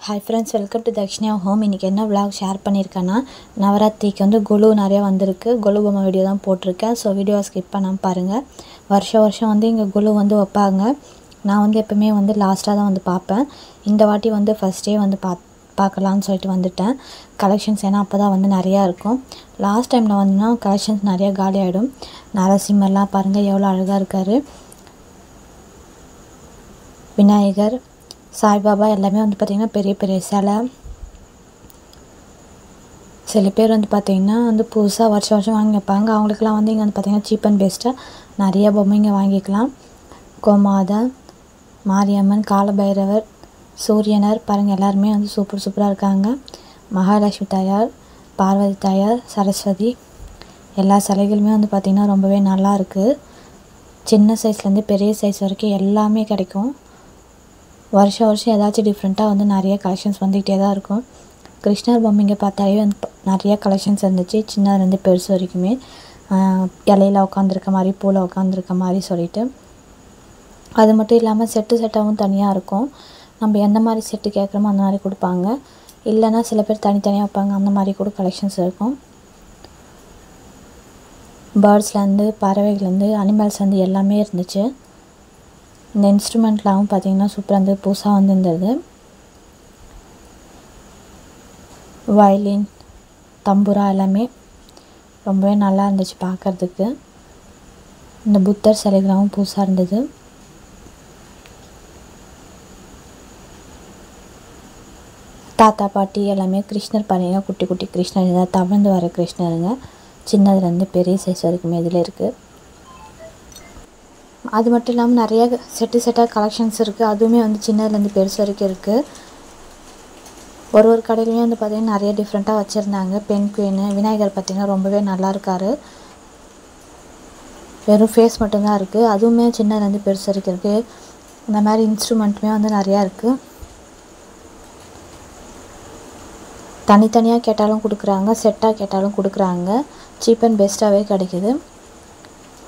Hi friends, welcome to Dakshina Home. இன்னைக்கு என்ன vlog share பண்ணிருக்கேன்னா நவராத்திரிக்கு வந்து கொலு நிறைய வந்திருக்கு. கொலு பொம்மை வீடியோ தான் போட்டுருக்கேன். சோ வீடியோவை ஸ்கிப் பண்ணாம பாருங்க. வருஷம் வந்து இங்க கொலு வந்து வைப்பாங்க. நான் வந்து எப்பவுமே வந்து லாஸ்டா தான் வந்து பாப்பேன். இந்த வாட்டி வந்து ஃபர்ஸ்ட் டே வந்து பார்க்கலாம்னு சொல்லிட்டு வந்துட்டேன். கலெக்ஷன்ஸ் ஏனா அப்பதான் வந்து நிறைய இருக்கும். லாஸ்ட் டைம்ல வந்தனா கலெக்ஷன்ஸ் நிறைய காலி ஆயிடும். நரசிம்மர்லாம் பாருங்க எவ்வளவு அழகா இருக்காரு. விநாயகர் சாய்பாபா எல்லாமே வந்து பாத்தீங்கன்னா பெரிய பெரிய சில பேர் வந்து பாத்தீங்கன்னா வந்து புதுசா வருஷம் வாங்கி வைப்பாங்க. அவங்களுக்குலாம் வந்து இங்க வந்து பாத்தீங்கன்னா சீப் அண்ட் பெஸ்ட்டா நிறைய பொம்மைங்க வாங்கிக்கலாம். கோமாதா, மாரியம்மன், காலபைரவர், சூரியனர் பாருங்க எல்லாரும் வந்து சூப்பரா இருக்காங்க. மகாலட்சுமி தாயார், பார்வதி தாயார், சரஸ்வதி எல்லா சிலைகளுமே வந்து பாத்தீங்கன்னா ரொம்பவே நல்லா இருக்கு. சின்ன சைஸ்ல இருந்து பெரிய சைஸ் வரைக்கும் எல்லாமே கிடைக்கும். வருஷம் ஏதாச்சும் டிஃப்ரெண்ட்டாக வந்து நிறைய கலெக்ஷன்ஸ் வந்துகிட்டே தான் இருக்கும். கிருஷ்ணர் பொம்மைங்க பார்த்தாலே வந்து நிறைய கலெக்ஷன்ஸ் இருந்துச்சு. சின்னதுலேருந்து பெருசு வரைக்குமே இலையில உட்காந்துருக்க மாதிரி பூவில் உட்காந்துருக்க மாதிரி சொல்லிட்டு. அது மட்டும் இல்லாமல் செட்டாகவும் தனியாக இருக்கும். நம்ம எந்த மாதிரி செட்டு கேட்குறோமோ அந்த மாதிரி கொடுப்பாங்க. இல்லைன்னா சில பேர் தனித்தனியாக வைப்பாங்க. அந்த மாதிரி கூட கலெக்ஷன்ஸ் இருக்கும். பேர்ட்ஸ்லேருந்து பறவைகள்லேருந்து அனிமல்ஸ் வந்து எல்லாமே இருந்துச்சு. இந்த இன்ஸ்ட்ருமெண்ட்லாம் பார்த்தீங்கன்னா சூப்பராக இருந்தது. புதுசாக வந்துருந்தது. வயலின், தம்புரா எல்லாமே ரொம்பவே நல்லா இருந்துச்சு பார்க்குறதுக்கு. இந்த புத்தர் சிலைகளும் புதுசாக இருந்தது. தாத்தா பாட்டி எல்லாமே கிருஷ்ணர் பாருங்க. குட்டி கிருஷ்ணர் இதான் தவழ்ந்து வர கிருஷ்ணருங்க. சின்னதுலேருந்து பெரிய சைஸ் வரைக்குமே இதில் இருக்குது. அது மட்டும் இல்லாமல் நிறைய செட்டாக கலெக்ஷன்ஸ் இருக்குது. அதுவுமே வந்து சின்னதுலேருந்து பெருசு வரைக்கும் இருக்குது. ஒரு கடையிலையும் வந்து பார்த்திங்கன்னா நிறைய டிஃப்ரெண்ட்டாக வச்சுருந்தாங்க. பெண் குயின், விநாயகர் பார்த்திங்கன்னா ரொம்பவே நல்லா இருக்கார். வெறும் ஃபேஸ் மட்டும்தான் இருக்குது. அதுவுமே சின்னதுலேருந்து பெருசு வரைக்கும் இருக்குது. இந்த மாதிரி இன்ஸ்ட்ருமெண்ட்டுமே வந்து நிறையா இருக்குது. தனித்தனியாக கேட்டாலும் கொடுக்குறாங்க, செட்டாக கேட்டாலும் கொடுக்குறாங்க. சீப் அண்ட் பெஸ்ட்டாகவே கிடைக்கிது.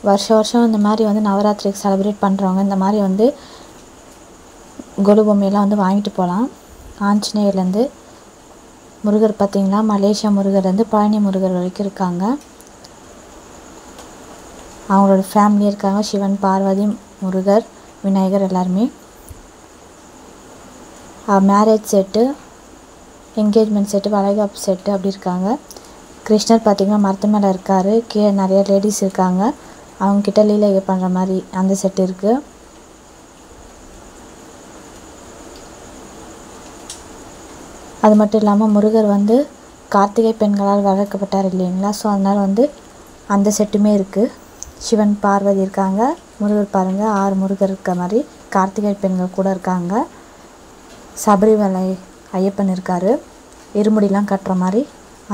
வருஷம் இந்த மாதிரி வந்து நவராத்திரிக்கு செலிப்ரேட் பண்ணுறவங்க இந்த மாதிரி வந்து கொலு பொம்மையெல்லாம் வந்து வாங்கிட்டு போகலாம். ஆஞ்சநேயர்லேருந்து முருகர் பார்த்திங்களா, மலேசியா முருகர்லேருந்து பழனி முருகர் வரைக்கும் இருக்காங்க. அவங்களோட ஃபேமிலி இருக்காங்க. சிவன், பார்வதி, முருகர், விநாயகர் எல்லாருமே. மேரேஜ் செட்டு, என்கேஜ்மெண்ட் செட்டு, வளைகாப்பு செட்டு அப்படி இருக்காங்க. கிருஷ்ணர் பார்த்திங்கன்னா மரத்து மேலே இருக்கார். கீழே நிறைய லேடிஸ் இருக்காங்க. அவங்கக்கிட்ட லீலைகள் பண்ணுற மாதிரி அந்த செட் இருக்குது. அது மட்டும் இல்லாமல் முருகர் வந்து கார்த்திகை பெண்களால் வளர்க்கப்பட்டார் இல்லைங்களா. ஸோ அதனால் வந்து அந்த செட்டுமே இருக்குது. சிவன், பார்வதி இருக்காங்க. முருகர் பாருங்கள் 6 முருகர் இருக்க மாதிரி கார்த்திகை பெண்கள் கூட இருக்காங்க. சபரிமலை ஐயப்பன் இருக்கார். இருமுடிலாம் கட்டுற மாதிரி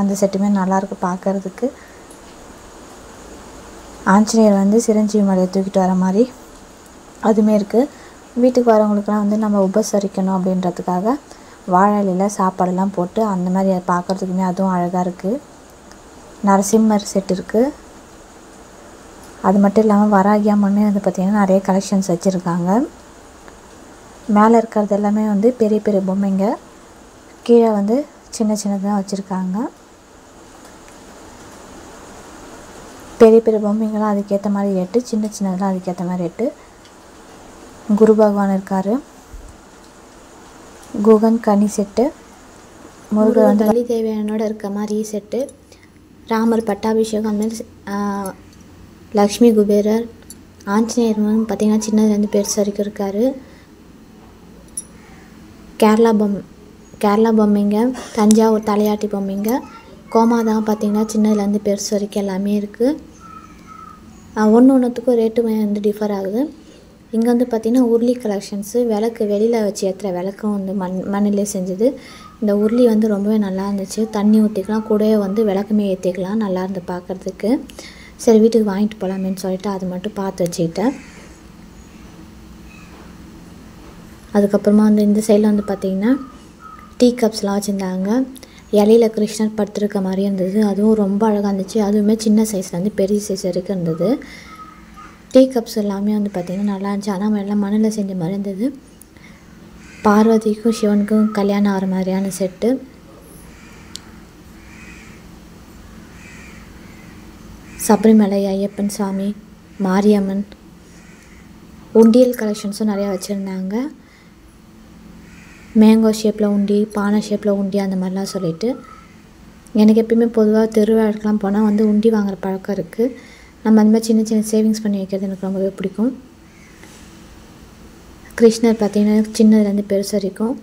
அந்த செட்டுமே நல்லாயிருக்கு பார்க்குறதுக்கு. ஆஞ்சநேயர் வந்து சிரஞ்சீவி மலையை தூக்கிட்டு வர மாதிரி அதுவுமே இருக்குது. வீட்டுக்கு வரவங்களுக்குலாம் வந்து நம்ம உபசரிக்கணும் அப்படின்றதுக்காக வாழை இலையில் சாப்பாடெல்லாம் போட்டு அந்த மாதிரி அதை பார்க்குறதுக்குமே அதுவும் அழகாக இருக்குது. நரசிம்மர் செட் இருக்குது. அது மட்டும் இல்லாமல் வராகி அம்மன் வந்து பார்த்திங்கன்னா நிறைய கலெக்ஷன்ஸ் வச்சுருக்காங்க. மேலே இருக்கிறது எல்லாமே வந்து பெரிய பொம்மைங்க. கீழே வந்து சின்னதாக வச்சுருக்காங்க. பெரிய பொம்மைங்களாம் அதுக்கேற்ற மாதிரி ரேட்டு, சின்னதெல்லாம் அதுக்கேற்ற மாதிரி ரேட்டு. குரு பகவான் இருக்கார். குகன் கனி செட்டு. முருகர் வந்து வள்ளி தேவியனோட இருக்க மாதிரி செட்டு. ராமர் பட்டாபிஷேகம் அந்த மாதிரி. லக்ஷ்மி குபேரர், ஆஞ்சநேயர் வந்து பார்த்திங்கன்னா சின்னதுலேருந்து பெருசு வரைக்கும் இருக்கார். கேரளா பொம்மைங்க, தஞ்சாவூர் தலையாட்டி பொம்மைங்க, கோமாதா பார்த்திங்கன்னா சின்னதுலேருந்து பெருசு வரைக்கும் எல்லாமே இருக்குது. ஒன்றுத்துக்கும் ரேட்டு வந்து டிஃபர் ஆகுது. இங்கே வந்து பார்த்திங்கன்னா உருளி கலெக்ஷன்ஸு, விளக்கு வெளியில் வச்சு ஏற்றுற விளக்கும் வந்து மண்ணிலே செஞ்சது. இந்த உருளி வந்து ரொம்பவே நல்லா இருந்துச்சு. தண்ணி ஊற்றிக்கலாம், கூடவே வந்து விளக்குமே ஏற்றிக்கலாம். நல்லா இருந்து பார்க்குறதுக்கு. சரி வீட்டுக்கு வாங்கிட்டு போகலாமேன்னு சொல்லிட்டு அது மட்டும் பார்த்து வச்சுக்கிட்டேன். அதுக்கப்புறமா வந்து இந்த சைடில் வந்து பார்த்திங்கன்னா டீ கப்ஸ்லாம் வச்சுருந்தாங்க. இலையில கிருஷ்ணர் படுத்துருக்க மாதிரி இருந்தது. அதுவும் ரொம்ப அழகாக இருந்துச்சு. அதுவுமே சின்ன சைஸ்லேருந்து பெரிய சைஸ் வரைக்கும் இருந்தது. டீ கப்ஸ் எல்லாமே வந்து பார்த்திங்கன்னா நல்லா இருந்துச்சு. ஆனால் எல்லாம் மண்ணில் செஞ்ச மாதிரி இருந்தது. பார்வதிக்கும் சிவனுக்கும் கல்யாணம் ஆகிற மாதிரியான செட்டு. சபரிமலை ஐயப்பன் சாமி, மாரியம்மன், உண்டியல் கலெக்ஷன்ஸும் நிறையா வச்சுருந்தாங்க. மேங்கோ ஷேப்பில் உண்டி, பானை ஷேப்பில் உண்டி, அந்த மாதிரிலாம் சொல்லிட்டு எனக்கு எப்பயுமே பொதுவாக திருவிழாக்கெலாம் போனால் வந்து உண்டி வாங்குகிற பழக்கம் இருக்குது. நம்ம அந்த மாதிரி சின்ன சின்ன சேவிங்ஸ் பண்ணி வைக்கிறது எனக்கு ரொம்பவே பிடிக்கும். கிருஷ்ணர் பார்த்திங்கன்னா சின்னதுலேருந்து பெருசு வரைக்கும்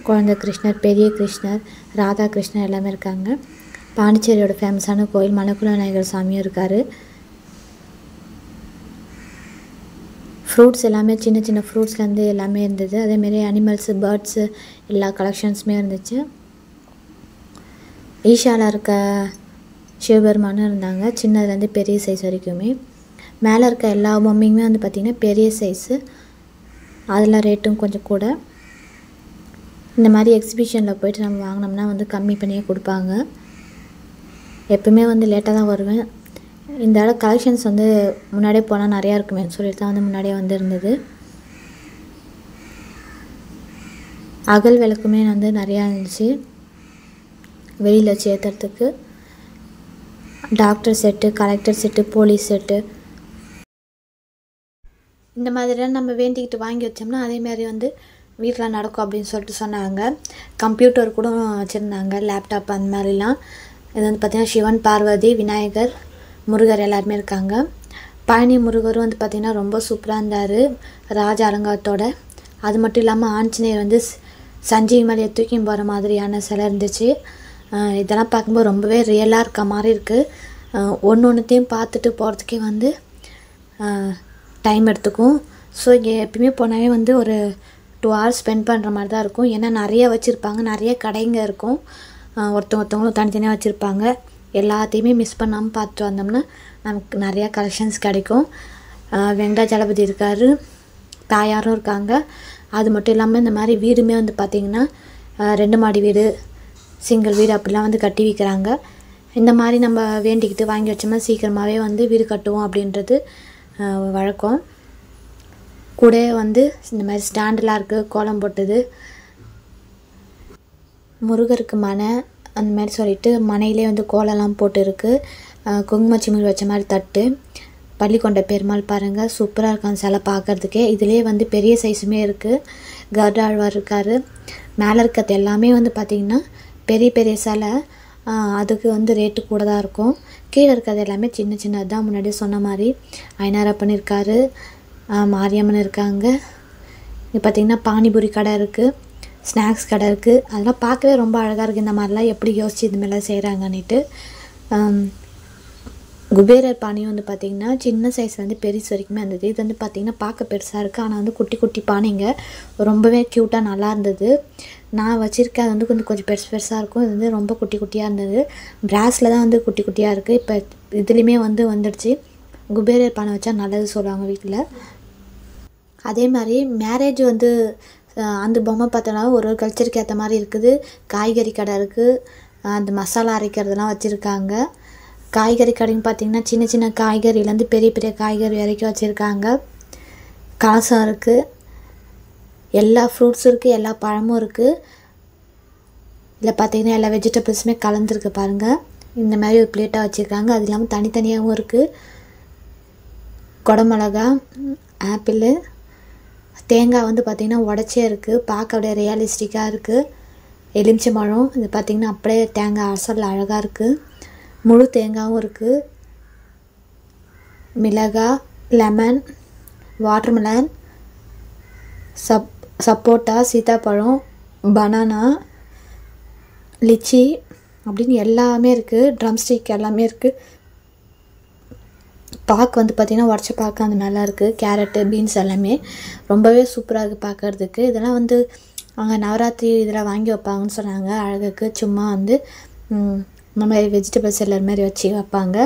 குழந்தை கிருஷ்ணர், பெரிய கிருஷ்ணர், ராதா கிருஷ்ணர் எல்லாமே இருக்காங்க. பாண்டிச்சேரியோட ஃபேமஸான கோயில் மணக்குள விநாயகர் சாமியும் இருக்கார். ஃப்ரூட்ஸ் எல்லாமே சின்ன சின்ன ஃப்ரூட்ஸ்லேருந்து எல்லாமே இருந்தது. அதேமாரி அனிமல்ஸு, பேர்ட்ஸு எல்லா கலெக்ஷன்ஸுமே இருந்துச்சு. ஈஷாவில் இருக்க சிவபெருமானும் இருந்தாங்க, சின்னதுலேருந்து பெரிய சைஸ் வரைக்குமே. மேலே இருக்க எல்லா பொம்மையுமே வந்து பார்த்திங்கன்னா பெரிய சைஸு, அதில் ரேட்டும் கொஞ்சம் கூட. இந்த மாதிரி எக்ஸிபிஷனில் போய்ட்டு நம்ம வாங்கினோம்னா வந்து கம்மி பண்ணியே கொடுப்பாங்க. எப்பவுமே வந்து லேட்டாக தான் வருவேன். இந்த இடம் கலெக்ஷன்ஸ் வந்து முன்னாடியே போனால் நிறையா இருக்குமே சொல்லிட்டு தான் வந்து முன்னாடியே வந்து இருந்தது. அகல் விளக்குமே வந்து நிறையா இருந்துச்சு வெளியில் வச்சு ஏற்றுறதுக்கு. Doctor set, collector set, police set, இந்த மாதிரிலாம் நம்ம வேண்டிக்கிட்டு வாங்கி வச்சோம்னா அதேமாதிரி வந்து வீட்டில் நடக்கும் அப்படின்னு சொல்லிட்டு சொன்னாங்க. கம்ப்யூட்டர் கூட வச்சுருந்தாங்க, லேப்டாப் அந்த மாதிரிலாம். இது வந்து பார்த்திங்கன்னா சிவன், பார்வதி, விநாயகர், முருகர் எல்லாருமே இருக்காங்க. பழனி முருகரும் வந்து பார்த்திங்கன்னா ரொம்ப சூப்பராக இருந்தார் ராஜ அலங்காரத்தோட. அது மட்டும் இல்லாமல் ஆஞ்சநேயர் வந்து சஞ்சீவி மலையை தூக்கி போகிற மாதிரியான சிலை இருந்துச்சு. இதெல்லாம் பார்க்கும்போது ரொம்பவே ரியலாக இருக்க மாதிரி இருக்குது. ஒன்றுத்தையும் பார்த்துட்டு போகிறதுக்கே வந்து டைம் எடுத்துக்கும். ஸோ இங்கே எப்பயுமே போனாவே வந்து ஒரு 2 hours ஸ்பெண்ட் பண்ணுற மாதிரி தான் இருக்கும். ஏன்னா நிறைய வச்சுருப்பாங்க, நிறைய கடைங்க இருக்கும், ஒருத்தவங்களும் தனித்தனியாக வச்சுருப்பாங்க. எல்லாத்தையுமே மிஸ் பண்ணாமல் பார்த்துட்டு வந்தோம்னா நமக்கு நிறையா கலெக்ஷன்ஸ் கிடைக்கும். வெங்கடாஜலபதி இருக்கார், தாயாரும் இருக்காங்க. அது மட்டும் இல்லாமல் இந்த மாதிரி வீடுமே வந்து பார்த்திங்கன்னா 2 மாடி வீடு, சிங்கிள் வீடு அப்படிலாம் வந்து கட்டி விற்கிறாங்க. இந்த மாதிரி நம்ம வேண்டிக்கிட்டு வாங்கி வச்சோம்னா சீக்கிரமாகவே வந்து வீடு கட்டுவோம் அப்படின்றது வழக்கம். கூட வந்து இந்த மாதிரி ஸ்டாண்டெலாம் இருக்குது, கோலம் போட்டது. முருகருக்கு மனை அந்த மாதிரி சொல்லிட்டு மனையிலே வந்து கோலம்லாம் போட்டு இருக்குது. குங்குமச்சிமிழ் வச்ச மாதிரி தட்டு. பள்ளிக்கொண்ட பெருமாள் பாருங்கள், சூப்பராக இருக்கும் அந்த சிலை பார்க்குறதுக்கே. இதிலே வந்து பெரிய சைஸுமே இருக்குது. கருடாழ்வார் இருக்கார். மேலே இருக்கிறது எல்லாமே வந்து பார்த்திங்கன்னா பெரிய பெரிய சிலை, அதுக்கு வந்து ரேட்டு கூட தான் இருக்கும். கீழே இருக்கிறது எல்லாமே சின்ன சின்னது தான். முன்னாடியே சொன்ன மாதிரி ஐனாரப்பன் இருக்கார், மாரியம்மன் இருக்காங்க. இங்கே பார்த்திங்கன்னா பானிபூரி கடை இருக்குது, ஸ்நாக்ஸ் கடை இருக்குது. அதெல்லாம் பார்க்கவே ரொம்ப அழகாக இருக்குது. இந்த மாதிரிலாம் எப்படி யோசிச்சு இது மாதிரிலாம் செய்கிறாங்கன்னுட்டு. குபேரர் பானையும் வந்து பார்த்திங்கன்னா சின்ன சைஸ்லேருந்து பெருசு வரைக்குமே இருந்தது. இது வந்து பார்த்திங்கன்னா பார்க்க பெருசாக இருக்குது, ஆனால் வந்து குட்டி குட்டி பானைங்க ரொம்பவே க்யூட்டாக நல்லா இருந்தது. நான் வச்சுருக்கேன், அது வந்து கொஞ்சம் பெருசு பெருசாக இருக்கும். இது வந்து ரொம்ப குட்டி குட்டியாக இருந்தது. பிராஸில் தான் வந்து குட்டி குட்டியாக இருக்குது. இப்போ இதுலேயுமே வந்து வந்துடுச்சு. குபேரர் பானை வச்சா நல்லது சொல்லுவாங்க வீட்டில். அதே மாதிரி மேரேஜ் வந்து அந்த பொம்மை பார்த்தோன்னா ஒரு கல்ச்சருக்கு ஏற்ற மாதிரி இருக்குது. காய்கறி கடை இருக்குது, அந்த மசாலா அரைக்கிறதுலாம் வச்சுருக்காங்க. காய்கறி கடைன்னு பார்த்திங்கன்னா சின்ன சின்ன காய்கறிலேருந்து பெரிய பெரிய காய்கறி வரைக்கும் வச்சுருக்காங்க. காசம் இருக்குது, எல்லா ஃப்ரூட்ஸும் இருக்குது, எல்லா பழமும் இருக்குது. இதில் பார்த்திங்கன்னா எல்லா வெஜிடபிள்ஸுமே கலந்துருக்கு பாருங்கள். இந்த மாதிரி ஒரு பிளேட்டாக வச்சுருக்காங்க. அது இல்லாமல் தனித்தனியாகவும் இருக்குது. குடமிளகா, ஆப்பிள், தேங்காய் வந்து பார்த்திங்கன்னா உடச்சே இருக்குது, பார்க்க அப்படியே ரியலிஸ்டிக்காக இருக்குது. எலுமிச்சம்பழம், இது பார்த்திங்கன்னா அப்படியே தேங்காய் அசல் அழகாக இருக்குது. முழு தேங்காயும் இருக்குது. மிளகாய், லெமன், வாட்டர்மெலன், சப்போட்டா, சீத்தாப்பழம், பனானா, லிச்சி அப்படின்னு எல்லாமே இருக்குது. ட்ரம்ஸ்டிக் எல்லாமே இருக்குது. பாக்கு வந்து பார்த்திங்கன்னா உடச்ச பாக்கு அந்த நல்லா இருக்குது. கேரட்டு, பீன்ஸ் எல்லாமே ரொம்பவே சூப்பராக இருக்குது பார்க்குறதுக்கு. இதெல்லாம் வந்து அவங்க நவராத்திரி இதில் வாங்கி வைப்பாங்கன்னு சொன்னாங்க அழகுக்கு. சும்மா வந்து இந்த மாதிரி வெஜிடபிள்ஸ் எல்லார் மாதிரி வச்சு வைப்பாங்க.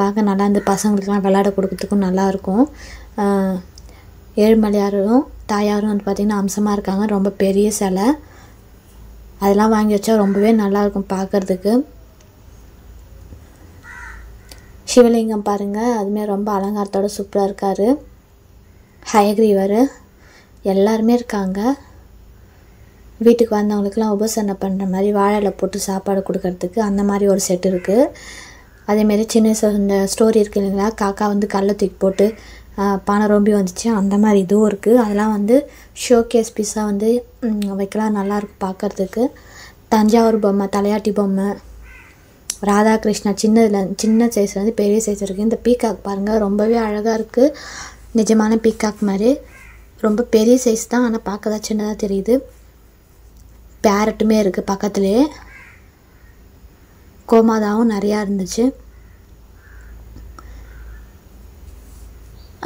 பார்க்க நல்லா இருந்து பசங்களுக்கெலாம் விளையாட கொடுக்கறதுக்கும் நல்லாயிருக்கும். ஏழுமலையாரும் தாயாரும் வந்து பார்த்திங்கன்னா அம்சமாக இருக்காங்க. ரொம்ப பெரிய சிலை, அதெல்லாம் வாங்கி வச்சா ரொம்பவே நல்லாயிருக்கும் பார்க்குறதுக்கு. சிவலிங்கம் பாருங்கள், அதுமாரி ரொம்ப அலங்காரத்தோடு சூப்பராக இருக்கார். ஹயக்ரீவர் எல்லாருமே இருக்காங்க. வீட்டுக்கு வந்தவங்களுக்குலாம் உபசரணை பண்ணுற மாதிரி வாழை இலை போட்டு சாப்பாடு கொடுக்கறதுக்கு அந்த மாதிரி ஒரு செட் இருக்குது. அதேமாரி சின்ன இந்த ஸ்டோரி இருக்குது இல்லைங்களா, காக்கா வந்து கல்லை தூக்கி போட்டு பானை ரொம்பி வந்துச்சு, அந்த மாதிரி இதுவும் இருக்குது. அதெல்லாம் வந்து ஷோகேஸ் பீஸாக வந்து வைக்கலாம், நல்லாயிருக்கும் பார்க்குறதுக்கு. தஞ்சாவூர் பொம்மை, தலையாட்டி பொம்மை, ராதாகிருஷ்ணா சின்ன சைஸ்லேருந்து பெரிய சைஸ் இருக்குது. இந்த பீகாக் பாருங்கள், ரொம்பவே அழகாக இருக்குது. நிஜமான பீகாக் மாதிரி ரொம்ப பெரிய சைஸ் தான், ஆனால் பார்க்க தான் சின்னதாக தெரியுது. பேரட்டுமே இருக்குது பக்கத்துலேயே. கோமாதாவும் நிறையா இருந்துச்சு.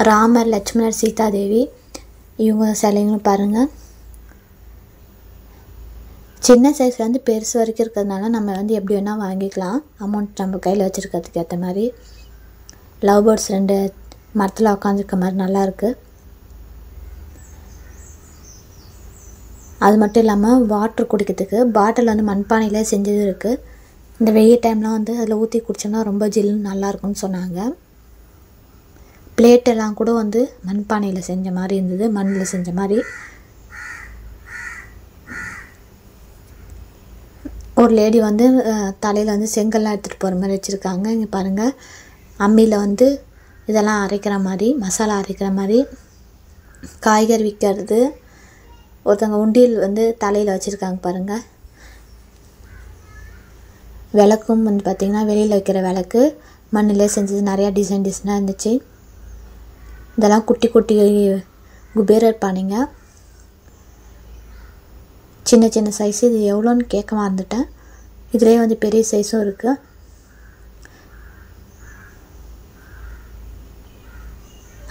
ராமர், லட்சுமணர், சீதாதேவி இவங்க சிலைங்களும் பாருங்கள். சின்ன சைஸ்லேருந்து பெருசு வரைக்கும் இருக்கிறதுனால நம்ம வந்து எப்படி வேணால் வாங்கிக்கலாம், அமௌண்ட் நம்ம கையில் வச்சுருக்கிறதுக்கு ஏற்ற மாதிரி. லவ் பேர்ட்ஸ் 2 மரத்தில் உட்காந்துருக்க மாதிரி நல்லாயிருக்கு. அது மட்டும் இல்லாமல் வாட்டர் குடிக்கிறதுக்கு பாட்டில் வந்து மண்பானையிலே செஞ்சது இருக்குது. இந்த வெயில் டைம்லாம் வந்து அதில் ஊற்றி குடித்தோம்னா ரொம்ப ஜில்லுன்னு நல்லாயிருக்கும்னு சொன்னாங்க. பிளேட்டெல்லாம் கூட வந்து மண்பானையில் செஞ்ச மாதிரி இருந்தது, மண்ணில் செஞ்ச மாதிரி. ஒரு லேடி வந்து தலையில் வந்து செங்கல்லாம் எடுத்துகிட்டு போகிற மாதிரி வச்சுருக்காங்க. இங்கே பாருங்கள், அம்மியில் வந்து இதெல்லாம் அரைக்கிற மாதிரி, மசாலா அரைக்கிற மாதிரி. காய்கறி விற்கிறது, ஒருத்தவங்க உண்டியல் வந்து தலையில் வச்சுருக்காங்க பாருங்கள். விளக்கும் வந்து பார்த்திங்கன்னா வெளியில் வைக்கிற விளக்கு மண்ணிலே செஞ்சது, நிறையா டிசைனாக இருந்துச்சு. இதெல்லாம் குட்டி குட்டி குபேரர் பானைங்க, சின்ன சின்ன சைஸு. இது எவ்வளோன்னு கேட்க மறந்துட்டேன். இதுலேயே வந்து பெரிய சைஸும் இருக்குது.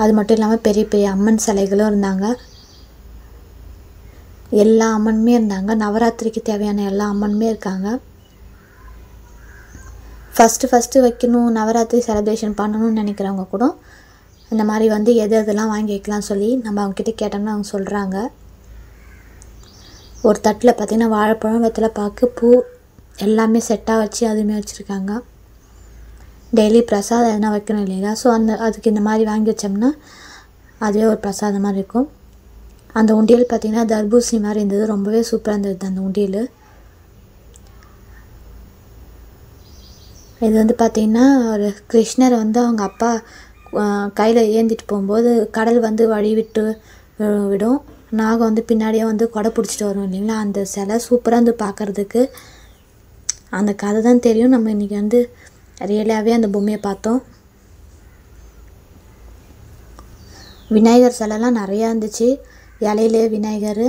அது மட்டும் இல்லாமல் பெரிய பெரிய அம்மன் சிலைகளும் இருந்தாங்க. எல்லா அம்மனுமே இருந்தாங்க. நவராத்திரிக்கு தேவையான எல்லா அம்மனுமே இருக்காங்க. ஃபஸ்ட்டு வைக்கணும், நவராத்திரி செலிப்ரேஷன் பண்ணணும்னு நினைக்கிறவங்க கூட இந்த மாதிரி வந்து எதெல்லாம் வாங்கி வைக்கலாம் சொல்லி நம்ம அவங்கக்கிட்ட கேட்டோம்னா அவங்க சொல்கிறாங்க. ஒரு தட்டில் பார்த்திங்கன்னா வாழைப்பழம், வெத்தலை பாக்கு, பூ எல்லாமே செட்டாக வச்சு அதுவுமே வச்சுருக்காங்க. டெய்லி பிரசாதம் எதனா வைக்கணும் இல்லைங்களா, ஸோ அதுக்கு இந்த மாதிரி வாங்கி வச்சோம்னா அதுவே ஒரு பிரசாதம் மாதிரி இருக்கும். அந்த உண்டியல் பார்த்திங்கன்னா தர்பூசணி மாதிரி இருந்தது, ரொம்பவே சூப்பராக இருந்தது அந்த உண்டியல். இது வந்து பார்த்திங்கன்னா ஒரு கிருஷ்ணரை வந்து அவங்க அப்பா கையில் ஏந்திட்டு போகும்போது கடல் வந்து வழி விட்டு விடும், நாகம் வந்து பின்னாடியே வந்து கொடை பிடிச்சிட்டு வரும் இல்லைங்களா, அந்த சிலை சூப்பராக இருந்து பார்க்குறதுக்கு. அந்த கதை தான் தெரியும், நம்ம இன்றைக்கி வந்து ரியலாகவே அந்த பொம்மையை பார்த்தோம். விநாயகர் சிலைலாம் நிறையா இருந்துச்சு, இலையிலே விநாயகர்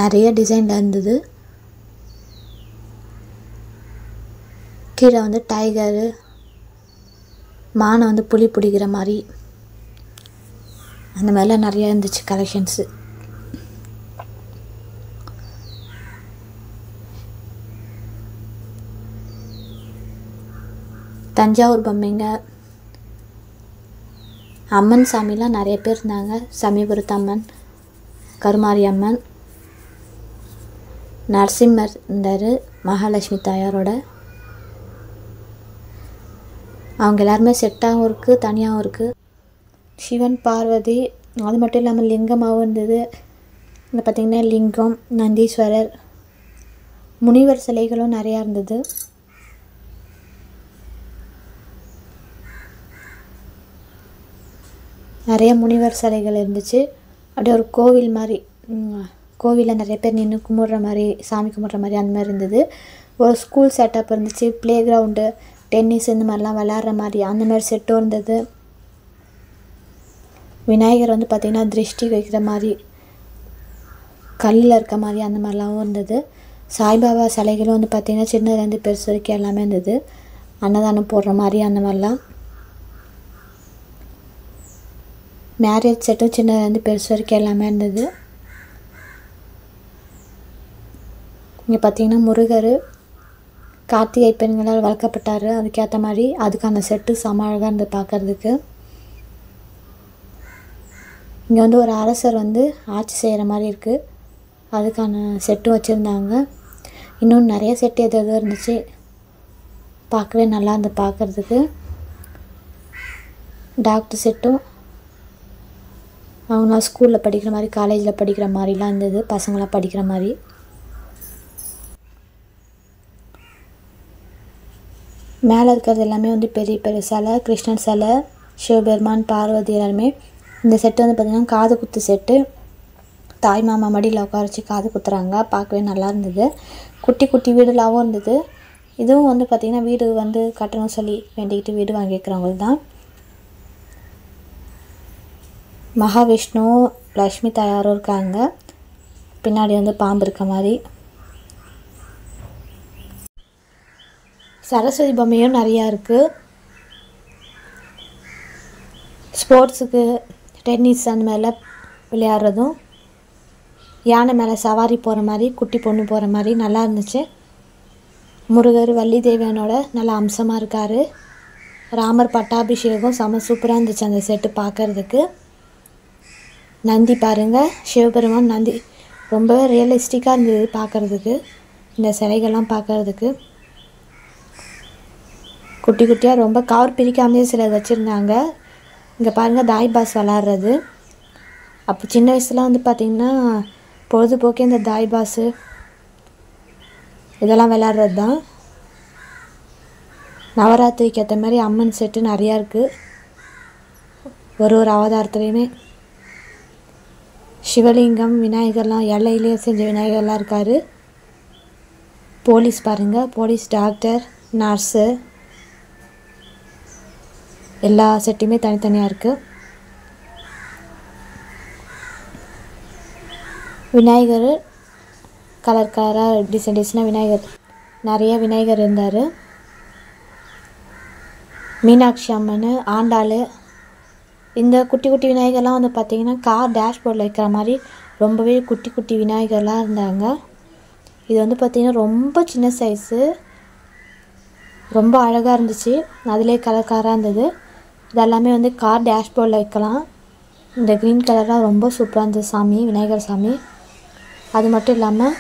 நிறைய டிசைனில் இருந்தது. கீழே வந்து டைகரு, மானை வந்து புலி பிடிக்கிற மாதிரி அந்த மாதிரிலாம் நிறையா இருந்துச்சு கலெக்ஷன்ஸு. தஞ்சாவூர் பொம்மைங்க, அம்மன் சாமிலாம் நிறைய பேர் இருந்தாங்க. சமயபுரத்து அம்மன், கருமாரி அம்மன், நரசிம்மர் இருந்தார், மகாலட்சுமி தாயாரோட. அவங்க எல்லாருமே செட்டாகவும் இருக்குது, தனியாகவும் இருக்குது. சிவன், பார்வதி, அது மட்டும் இல்லாமல் லிங்கமாகவும் இருந்தது. இந்த பார்த்திங்கன்னா லிங்கம், நந்தீஸ்வரர், முனிவர் சிலைகளும் நிறையா இருந்தது. நிறைய முனிவர் சிலைகள் இருந்துச்சு. அப்படியே ஒரு கோவில் மாதிரி, கோவிலில் நிறைய பேர் நின்று கும்பிட்ற மாதிரி, சாமி கும்பிட்ற மாதிரி அந்த மாதிரி இருந்தது. ஒரு ஸ்கூல் செட்டப் இருந்துச்சு, ப்ளே கிரவுண்டு, டென்னிஸ் இந்த மாதிரிலாம் விளாட்ற மாதிரி அந்த மாதிரி செட்டும் இருந்தது. விநாயகர் வந்து பார்த்திங்கன்னா திருஷ்டி வைக்கிற மாதிரி, கல்லில் இருக்க மாதிரி அந்த மாதிரிலாம் இருந்தது. சாய்பாபா சிலைகளும் வந்து பார்த்திங்கன்னா சின்னதுலேருந்து பெருசு வரைக்கும் எல்லாமே இருந்தது. அன்னதானம் போடுற மாதிரி அந்த மாதிரிலாம். மேரேஜ் செட்டும் சின்னதுலேருந்து பெருசு வரைக்கும் எல்லாமே இருந்தது. இங்கே பார்த்திங்கன்னா முருகர் கார்த்திகை பெண்களால் வளர்க்கப்பட்டார், அதுக்கேற்ற மாதிரி அதுக்கான செட்டு செம அழகாக இருந்து பார்க்குறதுக்கு. இங்கே வந்து ஒரு அரசர் வந்து ஆட்சி செய்கிற மாதிரி இருக்குது, அதுக்கான செட்டும் வச்சுருந்தாங்க. இன்னும் நிறைய செட்டு எது இருந்துச்சு, பார்க்கவே நல்லா இருந்து பார்க்குறதுக்கு. டாக்டர் செட்டும் அவங்க ஸ்கூலில் படிக்கிற மாதிரி காலேஜில் படிக்கிற மாதிரிலாம் இருந்தது, பசங்களாம் படிக்கிற மாதிரி. மேலே இருக்கிறது எல்லாமே வந்து பெரிய பெரிய சிலை, கிருஷ்ணன் சிலை, சிவபெருமான், பார்வதி எல்லாருமே. இந்த செட்டு வந்து பார்த்திங்கன்னா காது குத்து செட்டு. தாய் மாமா மடியில் உட்கார வச்சு காது குத்துறாங்க, பார்க்கவே நல்லா இருந்தது. குட்டி குட்டி வீடுலாகவும் இருந்தது. இதுவும் வந்து பார்த்திங்கன்னா வீடு வந்து கட்டணும் சொல்லி வேண்டிக்கிட்டு வீடு வாங்கிக்கிறவங்க தான். மகாவிஷ்ணு லக்ஷ்மி தாயாரும் இருக்காங்க, பின்னாடி வந்து பாம்பு இருக்க மாதிரி. சரஸ்வதி பொம்மையும் நிறையா இருக்குது. ஸ்போர்ட்ஸுக்கு டென்னிஸ் அந்த மாதிரிலாம் விளையாடுறதும், யானை மேலே சவாரி போகிற மாதிரி, குட்டி பொண்ணு போகிற மாதிரி நல்லா இருந்துச்சு. முருகர் வள்ளி தேவியானோட நல்ல அம்சமாக இருக்கார். ராமர் பட்டாபிஷேகம் செம சூப்பராக இருந்துச்சு அந்த செட்டு பார்க்குறதுக்கு. நந்தி பாருங்கள், சிவபெருமான் நந்தி ரொம்பவே ரியலிஸ்டிக்காக இருந்தது பார்க்குறதுக்கு. இந்த சிலைகள்லாம் பார்க்குறதுக்கு குட்டி குட்டியாக ரொம்ப கவர் பிரிக்காமலே சில வச்சுருந்தாங்க. இங்கே பாருங்கள் தாய் பாஸ் விளாட்றது. அப்போ சின்ன வயசுலாம் வந்து பார்த்திங்கன்னா பொழுதுபோக்கே இந்த தாய் பாஸு இதெல்லாம் விளாட்றது தான். நவராத்திரிக்கு ஏற்ற மாதிரி அம்மன் செட்டு நிறையா இருக்குது, ஒரு அவதாரத்துலேயுமே. சிவலிங்கம், விநாயகர்லாம் இலையிலே செஞ்ச விநாயகர்லாம் இருக்கார். போலீஸ் பாருங்கள், போலீஸ், டாக்டர், நர்ஸு எல்லா செட்டுமே தனித்தனியாக இருக்குது. விநாயகர் கலர் கலராக டிசைன் டிசைனாக விநாயகர், நிறைய விநாயகர் இருந்தார். மீனாட்சி அம்மன், ஆண்டாள், இந்த குட்டி குட்டி விநாயகர்லாம் வந்து பார்த்திங்கன்னா கார் டேஷ்போர்டில் வைக்கிற மாதிரி ரொம்பவே குட்டி குட்டி விநாயகர்லாம் இருந்தாங்க. இது வந்து பார்த்திங்கன்னா ரொம்ப சின்ன சைஸு, ரொம்ப அழகாக இருந்துச்சு. அதிலே கலர் கலராக இருந்தது. இதெல்லாமே வந்து கார் டேஷ்போர்டில் வைக்கலாம். இந்த க்ரீன் கலர்லாம் ரொம்ப சூப்பராக இருந்தது சாமி, விநாயகர் சாமி. அது மட்டும் இல்லாமல்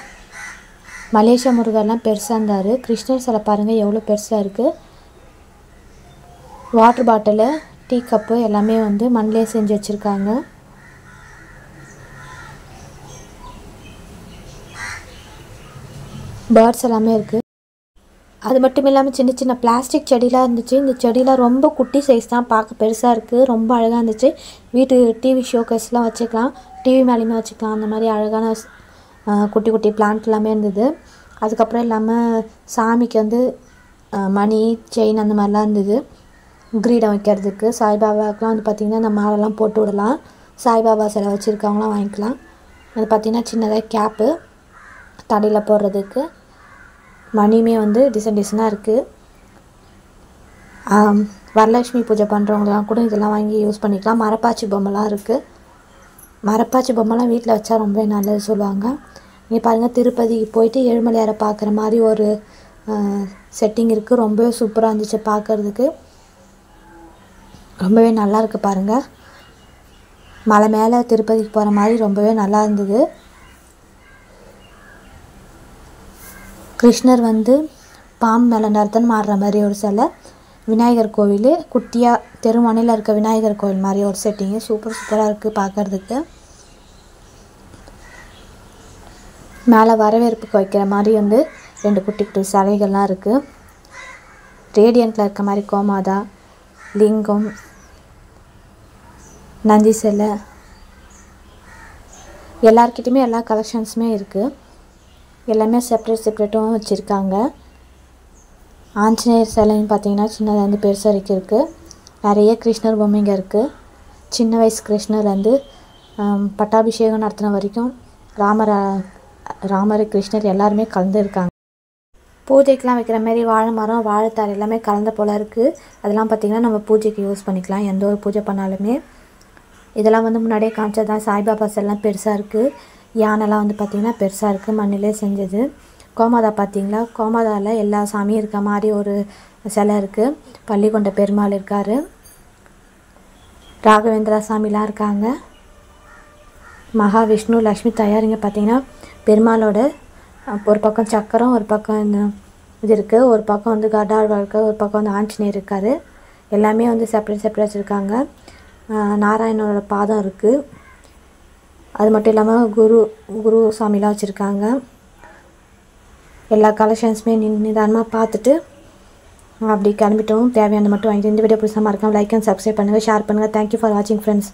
மலேசியா முருகர்லாம் பெருசாக இருந்தார். கிருஷ்ணர் சிலை பாருங்கள் எவ்வளோ பெருசாக இருக்குது. வாட்டர் பாட்டிலு, டீ கப்பு எல்லாமே வந்து மண்ணிலே செஞ்சு வச்சுருக்காங்க. பேர்ட்ஸ் எல்லாமே இருக்குது. அது மட்டும் இல்லாமல் சின்ன சின்ன பிளாஸ்டிக் செடிலாம் இருந்துச்சு. இந்த செடிலாம் ரொம்ப குட்டி சைஸ் தான், பார்க்க பெருசாக இருக்குது, ரொம்ப அழகாக இருந்துச்சு. வீட்டு டிவி ஷோகேஸ்லாம் வச்சுக்கலாம், டிவி மேலேயுமே வச்சுக்கலாம். அந்த மாதிரி அழகான குட்டி குட்டி பிளான்ட் எல்லாமே இருந்தது. அதுக்கப்புறம் இல்லாமல் சாமிக்கு வந்து மணி, செயின் அந்த மாதிரிலாம் இருந்தது. கிரீடம் வைக்கிறதுக்கு சாய்பாபாவுக்குலாம் வந்து பார்த்திங்கன்னா இந்த மாலைலாம் போட்டு விடலாம். சாய்பாபா சிலை வச்சுருக்கவங்களாம் வாங்கிக்கலாம். அது பார்த்திங்கன்னா சின்னதாக கேப்பு தலையில் போடுறதுக்கு. மணியுமே வந்து டிசைன் டிசைனாக இருக்குது. வரலட்சுமி பூஜை பண்ணுறவங்களாம் கூட இதெல்லாம் வாங்கி யூஸ் பண்ணிக்கலாம். மரப்பாச்சி பொம்மைலாம் இருக்குது. மரப்பாச்சி பொம்மைலாம் வீட்டில் வச்சா ரொம்ப நல்லது சொல்லுவாங்க. இங்கே பாருங்கள், திருப்பதிக்கு போயிட்டு ஏழுமலையாரை பார்க்குற மாதிரி ஒரு செட்டிங் இருக்குது. ரொம்பவே சூப்பராக இருந்துச்சு பார்க்குறதுக்கு, ரொம்பவே நல்லா இருக்குது பாருங்கள். மலை மேலே திருப்பதிக்கு போகிற மாதிரி ரொம்பவே நல்லா இருந்தது. கிருஷ்ணர் வந்து பாம்பு மேலே நர்த்தனம் ஆடுற மாதிரி ஒரு சிலை. விநாயகர் கோவில் குட்டியாக தெருமனையில் இருக்க விநாயகர் கோவில் மாதிரி ஒரு செட்டிங்கு சூப்பராக இருக்குது பார்க்குறதுக்கு. மேலே வரவேற்புக்கு வைக்கிற மாதிரி வந்து 2 குட்டி குட்டி சிலைகள்லாம் இருக்குது. ரேடியண்ட்டில் இருக்க மாதிரி கோமாதா, லிங்கம், நந்தி சிலை, எல்லார்கிட்டையுமே எல்லா கலெக்ஷன்ஸுமே இருக்குது. எல்லாமே செப்ரேட்டும் வச்சுருக்காங்க. ஆஞ்சநேயர் சிலைன்னு பார்த்தீங்கன்னா சின்னதுலேருந்து பெருசு வரைக்கும் இருக்குது. நிறைய கிருஷ்ணர் பொம்மைங்க இருக்குது. சின்ன வயசு கிருஷ்ணர் வந்து பட்டாபிஷேகம் நடத்தின வரைக்கும் ராமர் கிருஷ்ணர் எல்லாருமே கலந்து இருக்காங்க. பூஜைக்கெலாம் வைக்கிற மாதிரி வாழை மரம், வாழைத்தார் எல்லாமே கலந்த போல் இருக்குது. அதெல்லாம் பார்த்திங்கன்னா நம்ம பூஜைக்கு யூஸ் பண்ணிக்கலாம், எந்த ஒரு பூஜை பண்ணாலுமே. இதெல்லாம் வந்து முன்னாடியே காமிச்சது தான். சாய்பாபா எல்லாம் பெருசாக இருக்குது. யானைலாம் வந்து பார்த்திங்கன்னா பெருசாக இருக்குது, மண்ணிலே செஞ்சது. கோமாதா பார்த்திங்களா, கோமாதாவில் எல்லா சாமியும் இருக்க மாதிரி ஒரு சிலை இருக்குது. பள்ளிக்கொண்ட பெருமாள் இருக்கார், ராகவேந்திரா சாமிலாம் இருக்காங்க, மகாவிஷ்ணு, லக்ஷ்மி தாயார். இங்கே பார்த்திங்கன்னா பெருமாளோட ஒரு பக்கம் சக்கரம், ஒரு பக்கம் இந்த இது இருக்குது, ஒரு பக்கம் வந்து கடாழ்வா இருக்குது, ஒரு பக்கம் வந்து ஆஞ்சநேயர் இருக்கார். எல்லாமே வந்து செப்பரேட் வச்சுருக்காங்க. நாராயணனோட பாதம் இருக்குது. அது மட்டும் இல்லாமல் குரு சாமிலாம் வச்சுருக்காங்க. எல்லா கலெக்ஷன்ஸுமே நிதானமாக பார்த்துட்டு அப்படி கிளம்பிட்டோம். தேவையானது மட்டும் வாங்கிட்டு இந்த வீடியோ பிடிச்சா மறக்காம லைக் அண்ட் சப்ஸ்கிரைப் பண்ணுங்கள், ஷேர் பண்ணுங்கள். தேங்க்யூ ஃபார் வாட்சிங் ஃப்ரெண்ட்ஸ்.